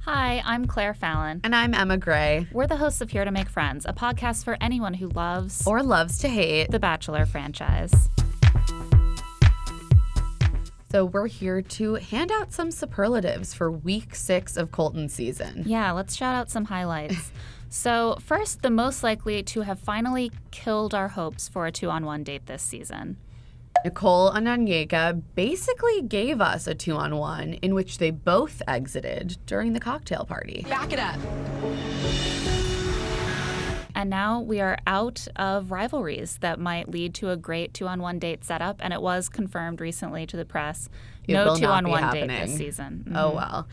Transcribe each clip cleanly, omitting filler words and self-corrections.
Hi, I'm Claire Fallon. And I'm Emma Gray. We're the hosts of Here to Make Friends, a podcast for anyone who loves or loves to hate the Bachelor franchise. So we're here to hand out some superlatives for week 6 of Colton's season. Yeah, let's shout out some highlights. So first, the most likely to have finally killed our hopes for a 2-on-1 date this season. Nicole and Onyeka basically gave us a 2-on-1 in which they both exited during the cocktail party. Back it up. And now we are out of rivalries that might lead to a great 2-on-1 date setup, and it was confirmed recently to the press. No 2-on-1 date this season. Mm-hmm. Oh, well.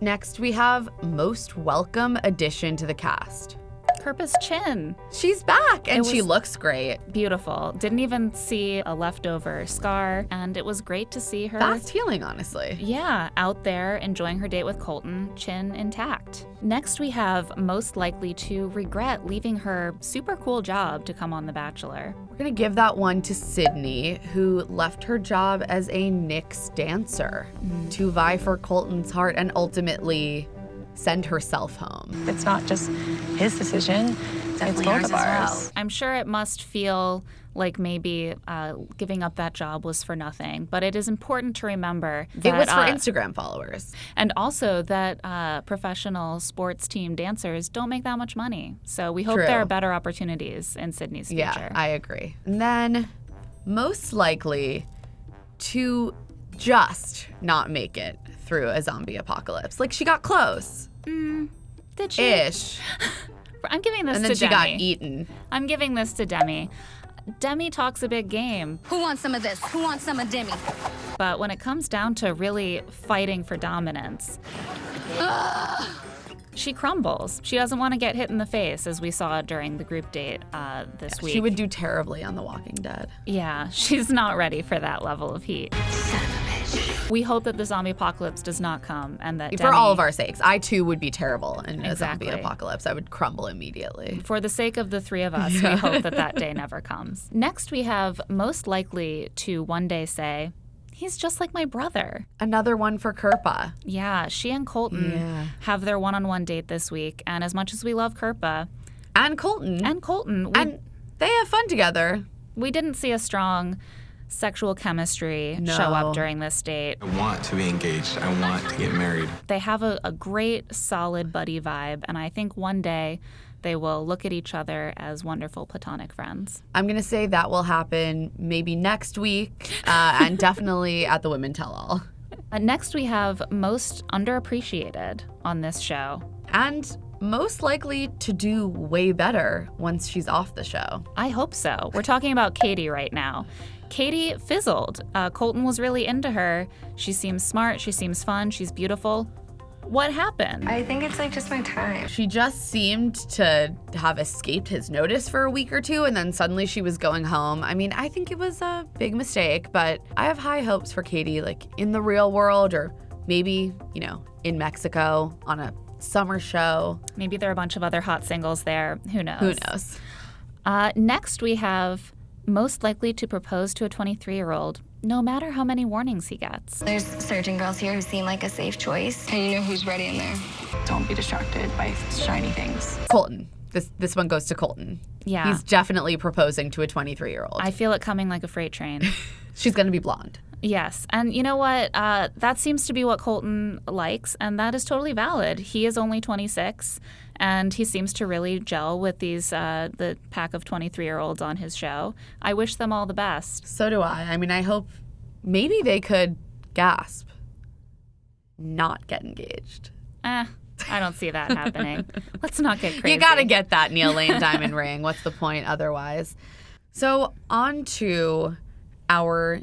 Next, we have most welcome addition to the cast. Kirpa's chin. She's back, and she looks great. Beautiful. Didn't even see a leftover scar, and it was great to see her. Fast healing, honestly. Yeah, out there enjoying her date with Colton, chin intact. Next, we have most likely to regret leaving her super cool job to come on The Bachelor. We're going to give that one to Sydney, who left her job as a Knicks dancer to vie for Colton's heart and ultimately send herself home. It's not just his decision, it's both of ours. I'm sure it must feel like maybe giving up that job was for nothing, but it is important to remember that it was for Instagram followers. And also that professional sports team dancers don't make that much money. So we hope there are better opportunities in Sydney's future. Yeah, I agree. And then most likely to just not make it through a zombie apocalypse. Like, she got close. Did she? Ish. I'm giving this to Demi. And then she got eaten. I'm giving this to Demi. Demi talks a big game. Who wants some of this? Who wants some of Demi? But when it comes down to really fighting for dominance, she crumbles. She doesn't want to get hit in the face, as we saw during the group date this week. She would do terribly on The Walking Dead. Yeah, she's not ready for that level of heat. Son of a bitch. We hope that the zombie apocalypse does not come, and that for all of our sakes, I too would be terrible in a Exactly. zombie apocalypse. I would crumble immediately. For the sake of the three of us, we hope that day never comes. Next, we have most likely to one day say, he's just like my brother. Another one for Kirpa. Yeah, she and Colton have their one-on-one date this week, and as much as we love Kirpa and Colton, and they have fun together. We didn't see a strong sexual chemistry show up during this date. I want to be engaged. I want to get married. They have a great, solid buddy vibe, and I think one day they will look at each other as wonderful platonic friends. I'm going to say that will happen maybe next week, and definitely at the Women Tell All. Next, we have most underappreciated on this show. And most likely to do way better once she's off the show. I hope so. We're talking about Katie right now. Katie fizzled. Colton was really into her. She seems smart. She seems fun. She's beautiful. What happened? I think it's just my time. She just seemed to have escaped his notice for a week or two, and then suddenly she was going home. I mean, I think it was a big mistake, but I have high hopes for Katie, like in the real world, or maybe, in Mexico on a summer show. Maybe there are a bunch of other hot singles there. Who knows? Who knows? Next, we have most likely to propose to a 23-year-old, no matter how many warnings he gets. There's certain girls here who seem like a safe choice. And you know who's ready in there. Don't be distracted by shiny things. Colton. This one goes to Colton. Yeah. He's definitely proposing to a 23-year-old. I feel it coming like a freight train. She's going to be blonde. Yes. And you know what? That seems to be what Colton likes, and that is totally valid. He is only 26, and he seems to really gel with the pack of 23-year-olds on his show. I wish them all the best. So do I. I mean, I hope maybe they could not get engaged. I don't see that happening. Let's not get crazy. You got to get that Neil Lane diamond ring. What's the point otherwise? So on to our,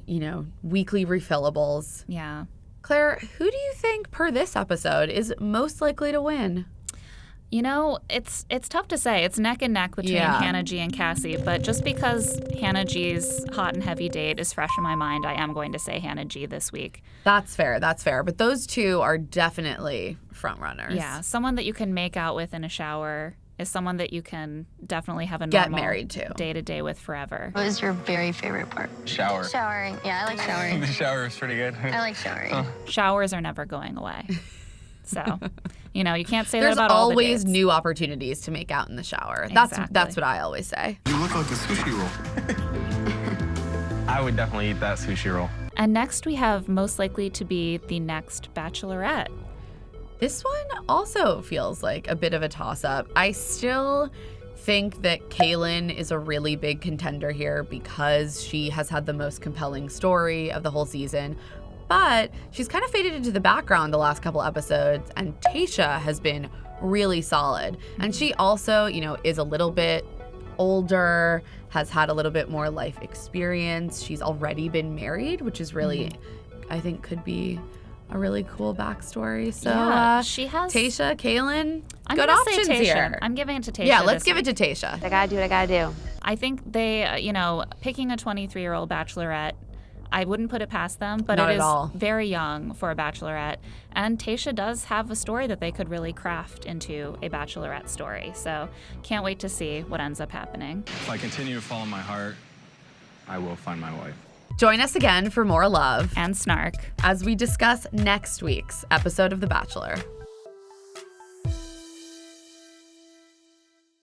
weekly refillables. Yeah. Claire, who do you think per this episode is most likely to win? It's tough to say. It's neck and neck between Hannah G and Cassie, but just because Hannah G's hot and heavy date is fresh in my mind, I am going to say Hannah G this week. That's fair. But those two are definitely front runners. Yeah, someone that you can make out with in a shower is someone that you can definitely have a normal get married to day-to-day with forever. What is your very favorite part? Shower. Showering. Yeah, I like showering. The shower is pretty good. I like showering. Showers are never going away. So You know, you can't say There's that about all the always dates. new opportunities to make out in the shower. Exactly. That's what I always say. You look like a sushi roll. I would definitely eat that sushi roll. And next we have most likely to be the next Bachelorette. This one also feels like a bit of a toss-up. I still think that Kaylin is a really big contender here because she has had the most compelling story of the whole season. But she's kind of faded into the background the last couple episodes, and Tayshia has been really solid. And she also, you know, is a little bit older, has had a little bit more life experience. She's already been married, which is really, I think, could be a really cool backstory. So Yeah, she has- Tayshia, Kaylin, I'm good gonna options say Tayshia. here. I'm giving it to Tayshia. Yeah, let's this give week. it to Tayshia. I gotta do what I gotta do. I think they, you know, picking a 23-year-old Bachelorette, I wouldn't put it past them, but Not it at is all. very young for a Bachelorette. And Tayshia does have a story that they could really craft into a Bachelorette story. So can't wait to see what ends up happening. If I continue to follow my heart, I will find my wife. Join us again for more love And snark. as we discuss next week's episode of The Bachelor.